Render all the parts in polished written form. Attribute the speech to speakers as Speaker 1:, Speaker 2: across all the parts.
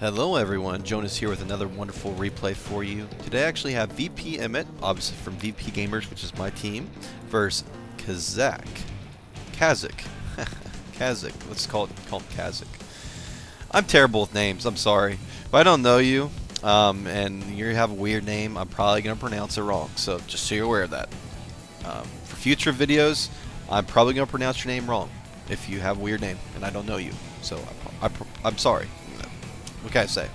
Speaker 1: Hello everyone, Jonas here with another wonderful replay for you. Today I actually have VPImyt, obviously from VP Gamers, which is my team, versus Cazic. Cazic, let's call him Cazic. I'm terrible with names, I'm sorry. If I don't know you, and you have a weird name, I'm probably going to pronounce it wrong, so just so you're aware of that. For future videos, I'm probably going to pronounce your name wrong if you have a weird name and I don't know you, so I'm sorry. What can I say?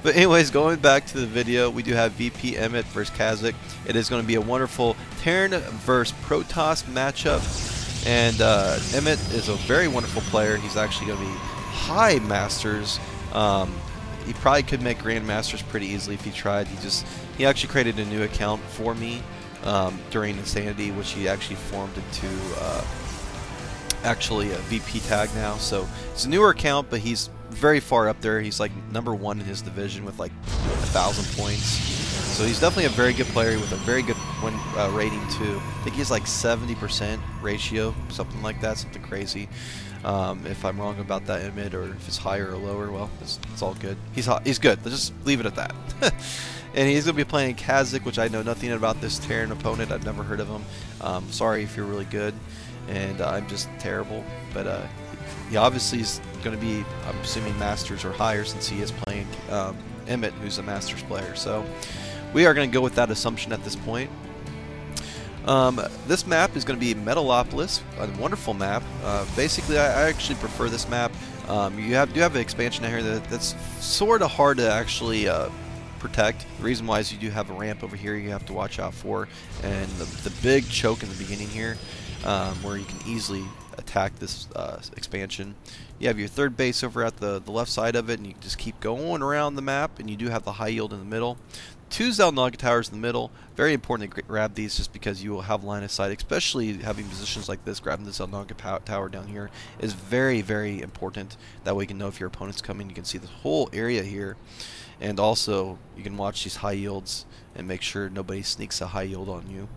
Speaker 1: But anyways, going back to the video, we do have VPImyt versus Cazic. It is going to be a wonderful Terran versus Protoss matchup. And Imyt is a very wonderful player. He's actually going to be high Masters. He probably could make Grandmasters pretty easily if he tried. He actually created a new account for me during Insanity, which he actually formed into actually a VP tag now. So it's a newer account, but he's very far up there. He's like #1 in his division with like 1,000 points. So he's definitely a very good player with a very good win rating too. I think he's like 70% ratio, something like that, something crazy. If I'm wrong about that Imyt, or if it's higher or lower, well, it's all good. He's good. Let's just leave it at that. And he's going to be playing Cazic, which I know nothing about this Terran opponent. I've never heard of him. Sorry if you're really good, and I'm just terrible. But he obviously is going to be, I'm assuming, Masters or higher, since he is playing Imyt, who's a Masters player. So we are going to go with that assumption at this point. This map is going to be Metalopolis, a wonderful map. Basically, I actually prefer this map. You do have an expansion here that's sort of hard to actually protect. The reason why is you do have a ramp over here you have to watch out for, and the big choke in the beginning here, where you can easily attack this expansion. You have your third base over at the left side of it, and you just keep going around the map, and you do have the high yield in the middle. 2 Xel'Naga towers in the middle. Very important to grab these, just because you will have line of sight, especially having positions like this. Grabbing the Xel'Naga tower down here is very, very important. That way you can know if your opponent's coming. You can see the whole area here, and also you can watch these high yields and make sure nobody sneaks a high yield on you.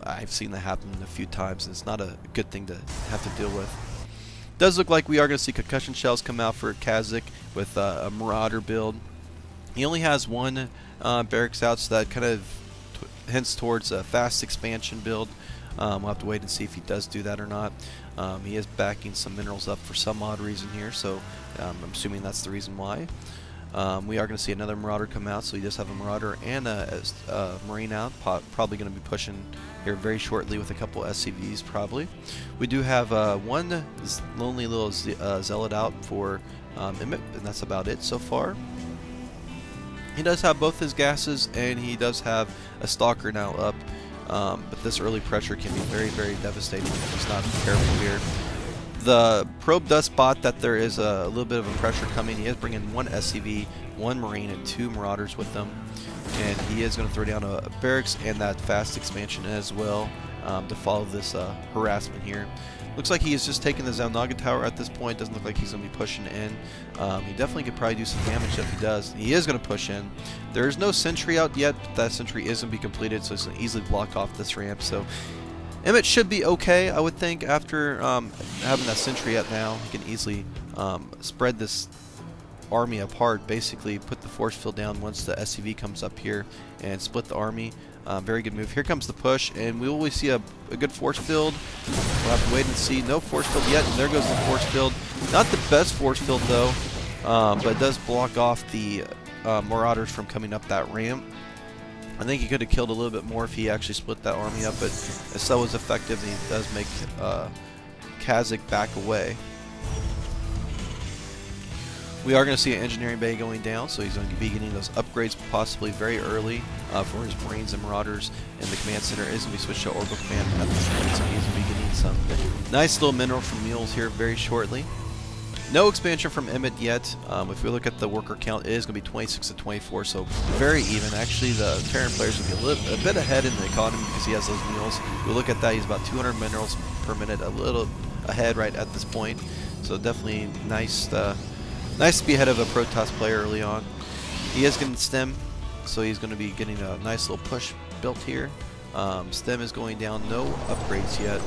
Speaker 1: I've seen that happen a few times, and it's not a good thing to have to deal with. Does look like we are going to see concussion shells come out for Cazic with a Marauder build. He only has one barracks out, so that kind of hints towards a fast expansion build. We'll have to wait and see if he does do that or not. He is backing some minerals up for some odd reason here, so I'm assuming that's the reason why. We are going to see another Marauder come out, so he does have a Marauder and a Marine out. Probably going to be pushing here very shortly with a couple SCVs probably. We do have one lonely little Zealot out for Imyt, and that's about it so far. He does have both his gases, and he does have a Stalker now up, but this early pressure can be very, very devastating if he's not careful here. The probe does spot that there is a little bit of a pressure coming. He is bringing one SCV, one Marine, and 2 Marauders with them, and he is going to throw down a barracks and that fast expansion as well to follow this harassment here. Looks like he is just taking the Xel'Naga tower at this point. Doesn't look like he's going to be pushing in. He definitely could probably do some damage if he does. He is going to push in. There is no sentry out yet, but that sentry is going to be completed, so it's going to easily block off this ramp. So Imyt should be okay, I would think, after having that sentry out now. He can easily spread this army apart, basically put the force field down once the SCV comes up here and split the army. Very good move. Here comes the push, and we will see a good force field. We'll have to wait and see. No force field yet, and there goes the force field. Not the best force field though, but it does block off the Marauders from coming up that ramp. I think he could have killed a little bit more if he actually split that army up, but it still was effective, and he does make Cazic back away. We are going to see an engineering bay going down, so he's going to be getting those upgrades possibly very early for his Marines and Marauders, and the command center is going to be switched to Orbital Command at this point, so he's going to be getting some nice little mineral from mules here very shortly. No expansion from Imyt yet. If we look at the worker count, it is going to be 26 to 24, so very even. Actually, the Terran players will be a bit ahead in the economy because he has those mules. If we look at that, he's about 200 minerals per minute, a little ahead right at this point. So definitely nice to be ahead of a Protoss player early on. He is getting stem, so he's going to be getting a nice little push built here. Stem is going down, no upgrades yet,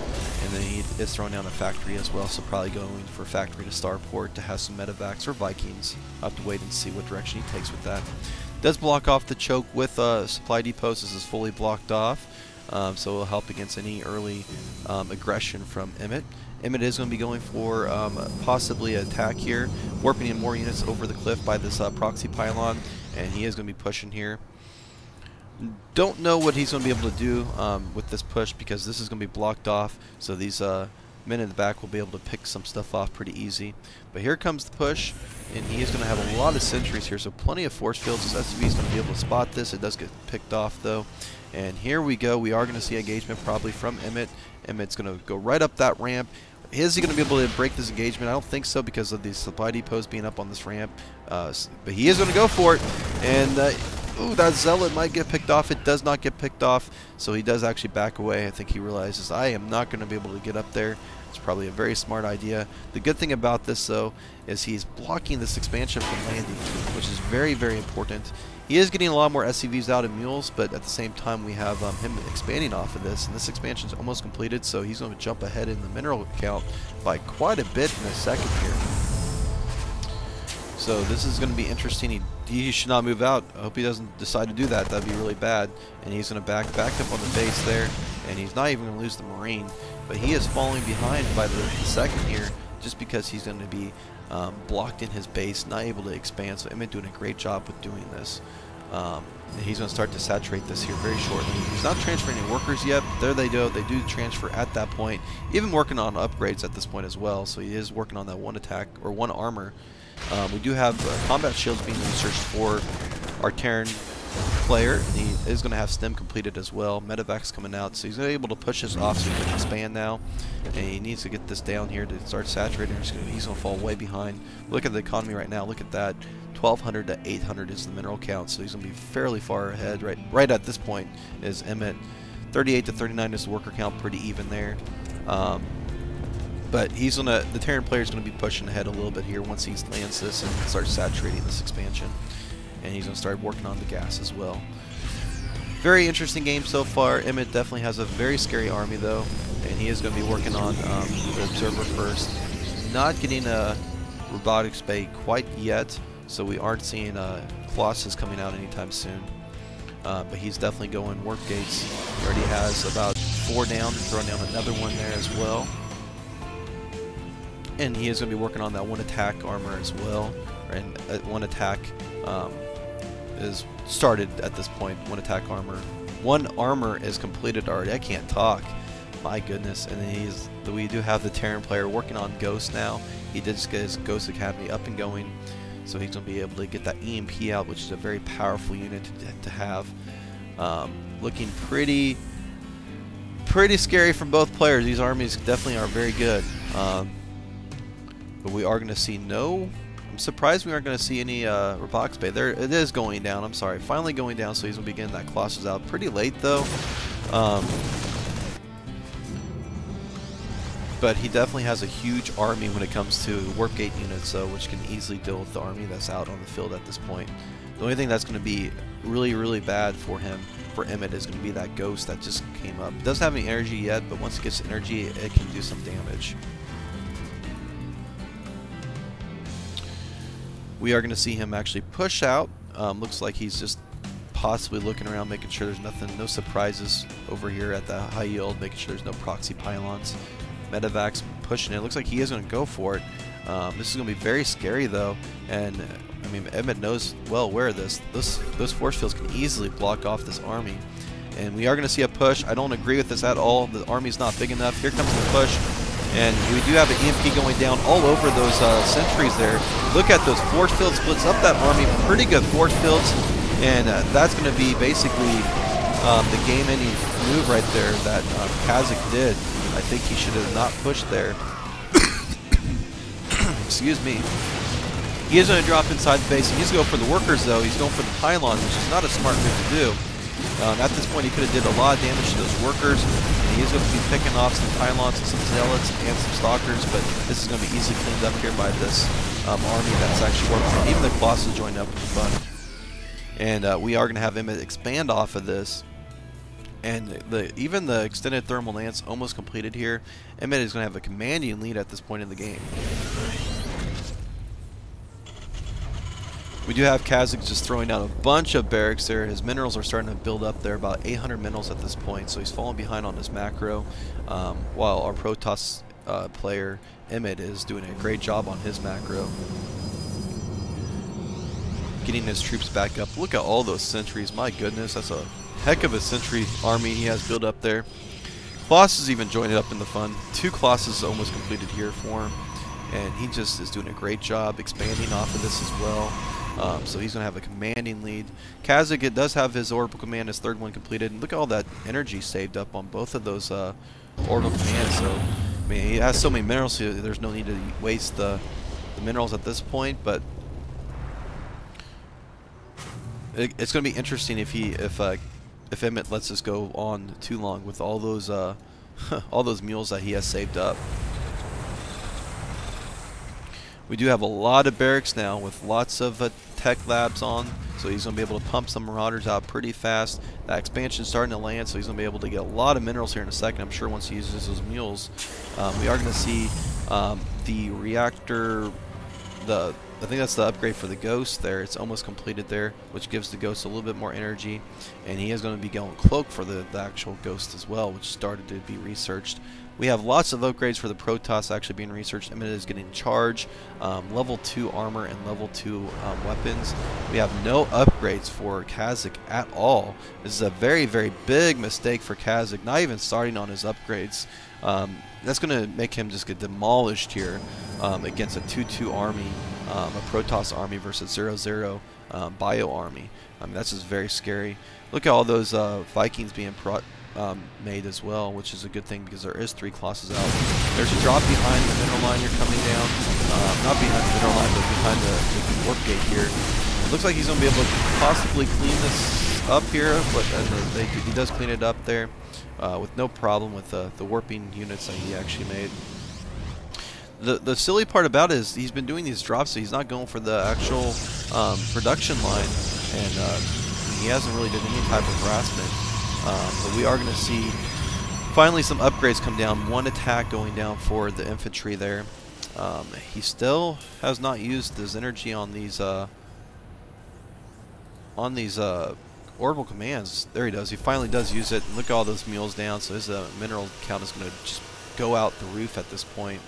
Speaker 1: and then he is throwing down a factory as well, so probably going for factory to starport to have some medevacs or Vikings. I'll have to wait and see what direction he takes with that. Does block off the choke with supply depots. This is fully blocked off, so it will help against any early aggression from PVT. PVT is going to be going for possibly an attack here, warping in more units over the cliff by this proxy pylon, and he is going to be pushing here. Don't know what he's going to be able to do with this push, because this is going to be blocked off, so these men in the back will be able to pick some stuff off pretty easy. But here comes the push, and he is going to have a lot of sentries here, so plenty of force fields. His SCV is going to be able to spot this. It does get picked off though, and here we go. We are going to see engagement probably from PVT. PVT's going to go right up that ramp. Is he going to be able to break this engagement? I don't think so, because of the supply depots being up on this ramp, but he is going to go for it, and ooh, that Zealot might get picked off. It does not get picked off, so he does actually back away. I think he realizes, I am not going to be able to get up there. It's probably a very smart idea. The good thing about this, though, is he's blocking this expansion from landing, which is very, very important. He is getting a lot more SCVs out of mules, but at the same time we have him expanding off of this, and this expansion is almost completed, so he's going to jump ahead in the mineral count by quite a bit in a second here. So this is going to be interesting. He should not move out. I hope he doesn't decide to do that. That'd be really bad. And he's going to back up on the base there, and he's not even going to lose the Marine. But he is falling behind by the second here, just because he's going to be blocked in his base, not able to expand. So PVT doing a great job with doing this. He's going to start to saturate this here very shortly. He's not transferring any workers yet, but there they go. They do transfer at that point. Even working on upgrades at this point as well. So he is working on that one attack or one armor. We do have combat shields being researched for our Terran player, and he is going to have stem completed as well. Medevac's coming out, so he's going to be able to push this off so he can expand now. And he needs to get this down here to start saturating. He's going to fall way behind. Look at the economy right now. Look at that. 1,200 to 800 is the mineral count, so he's going to be fairly far ahead. Right at this point is PVT. 38 to 39 is the worker count, pretty even there. But the Terran player is going to be pushing ahead a little bit here once he lands this and starts saturating this expansion. And he's going to start working on the gas as well. Very interesting game so far. PVT definitely has a very scary army though, and he is going to be working on the observer first. Not getting a robotics bay quite yet, so we aren't seeing Colossus coming out anytime soon. But he's definitely going warp gates. He already has about 4 down and throwing down another one there as well. And he is going to be working on that one attack armor as well. And one attack is started at this point. One attack armor. One armor is completed already. I can't talk. My goodness. And then we do have the Terran player working on Ghost now. He did just get his Ghost Academy up and going. So he's going to be able to get that EMP out, which is a very powerful unit to have. Looking pretty scary from both players. These armies definitely are very good. But we are going to see I'm surprised we aren't going to see any robotics bay. There it is going down. I'm sorry, finally going down. So he's going to be getting that Colossus out pretty late though. But he definitely has a huge army when it comes to warp gate units, which can easily deal with the army that's out on the field at this point. The only thing that's going to be really bad for PVT is going to be that Ghost that just came up. It doesn't have any energy yet, but once it gets energy, it can do some damage. We are going to see him actually push out. Looks like he's just possibly looking around, making sure there's no surprises over here at the high yield, making sure there's no proxy pylons. Medevac's pushing it. Looks like he is going to go for it. This is going to be very scary though, and I mean PVT knows well where those force fields can easily block off this army. And we are going to see a push. I don't agree with this at all. The army's not big enough. Here comes the push. And we do have an EMP going down all over those sentries there. Look at those force field splits up that army. Pretty good force fields. And that's going to be basically the game-ending move right there that Cazic did. I think he should have not pushed there. Excuse me. He is going to drop inside the base. He needs to go for the workers, though. He's going for the pylons, which is not a smart move to do. At this point, he could have did a lot of damage to those workers. And he is going to be picking off some pylons and some zealots and some stalkers, but this is going to be easily cleaned up here by this army that's actually working. Even the Colossus joined up with the fun. And we are going to have PVT expand off of this. And even the extended thermal lance almost completed here. PVT is going to have a commanding lead at this point in the game. We do have Cazic just throwing down a bunch of barracks there. His minerals are starting to build up there, about 800 minerals at this point, so he's falling behind on his macro, while our Protoss player, PVT, is doing a great job on his macro. Getting his troops back up. Look at all those sentries. My goodness, that's a heck of a sentry army he has built up there. Colossus even joined up in the fun. 2 Colossus almost completed here for him, and he just is doing a great job expanding off of this as well. So he's going to have a commanding lead. Cazic, it does have his orbital command, his 3rd one completed. And look at all that energy saved up on both of those orbital commands. So, I mean, he has so many minerals here, there's no need to waste the minerals at this point. But it's going to be interesting if PVT lets us go on too long with all those all those mules that he has saved up. We do have a lot of barracks now with lots of tech labs on, so he's going to be able to pump some Marauders out pretty fast. That expansion's starting to land, so he's going to be able to get a lot of minerals here in a second, I'm sure, once he uses those mules. We are going to see the reactor, I think that's the upgrade for the Ghost there. It's almost completed there, which gives the Ghost a little bit more energy. And he is going to be going Cloak for the actual Ghost as well, which started to be researched. We have lots of upgrades for the Protoss actually being researched. PVT is getting Charge, level 2 armor, and level 2 weapons. We have no upgrades for Cazic at all. This is a very, very big mistake for Cazic, not even starting on his upgrades. That's going to make him just get demolished here against a 2-2 army, a Protoss army versus 0-0 Bio army. I mean, that's just very scary. Look at all those Vikings being made as well, which is a good thing because there is 3 Colossus out. There's a drop behind the mineral line here coming down. Not behind the mineral line, but behind the warp gate here. It looks like he's going to be able to possibly clean this up here, but he does clean it up there with no problem with the warping units that he actually made. The silly part about it is he's been doing these drops, so he's not going for the actual production line, and he hasn't really done any type of harassment. But we are going to see finally some upgrades come down. 1 attack going down for the infantry there. He still has not used his energy on these orbital commands. There he does. He finally does use it. And look at all those mules down. So his mineral count is going to just go out the roof at this point.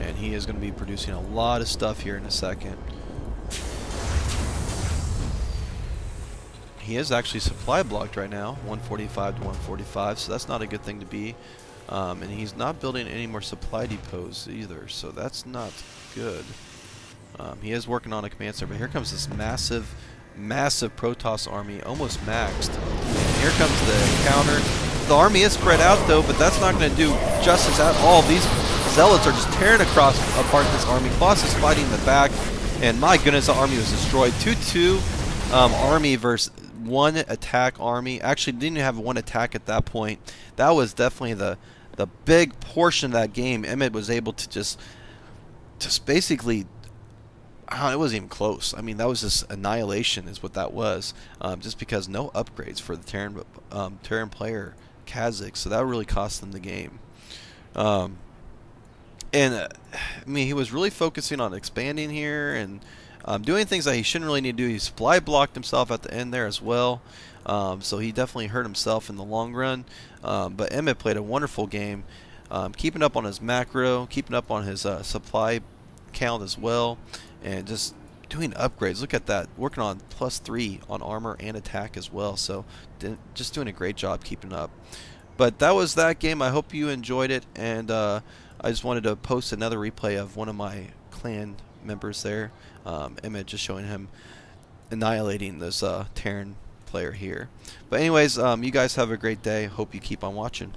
Speaker 1: And he is going to be producing a lot of stuff here in a second. He is actually supply blocked right now, 145 to 145, so that's not a good thing to be. And he's not building any more supply depots either, so that's not good. He is working on a command center, but here comes this massive Protoss army, almost maxed. And here comes the counter. The army is spread out though, but that's not going to do justice at all. These Zealots are just tearing apart this army. Colossus fighting in the back, and my goodness, the army was destroyed. 2-2 army versus 1 attack army. Actually, didn't have 1 attack at that point. That was definitely the big portion of that game. PVT was able to just basically, it wasn't even close. I mean, that was just annihilation is what that was. Just because no upgrades for the Terran player Cazic, so that really cost them the game. I mean, he was really focusing on expanding here and doing things that he shouldn't really need to do. He supply blocked himself at the end there as well, so he definitely hurt himself in the long run. But PVT played a wonderful game, keeping up on his macro, keeping up on his supply count as well, and just doing upgrades. Look at that, working on +3 on armor and attack as well. So just doing a great job keeping up. But that was that game. I hope you enjoyed it, and I just wanted to post another replay of one of my clan members there. PVT just showing him annihilating this Terran player here. But anyways, you guys have a great day. Hope you keep on watching.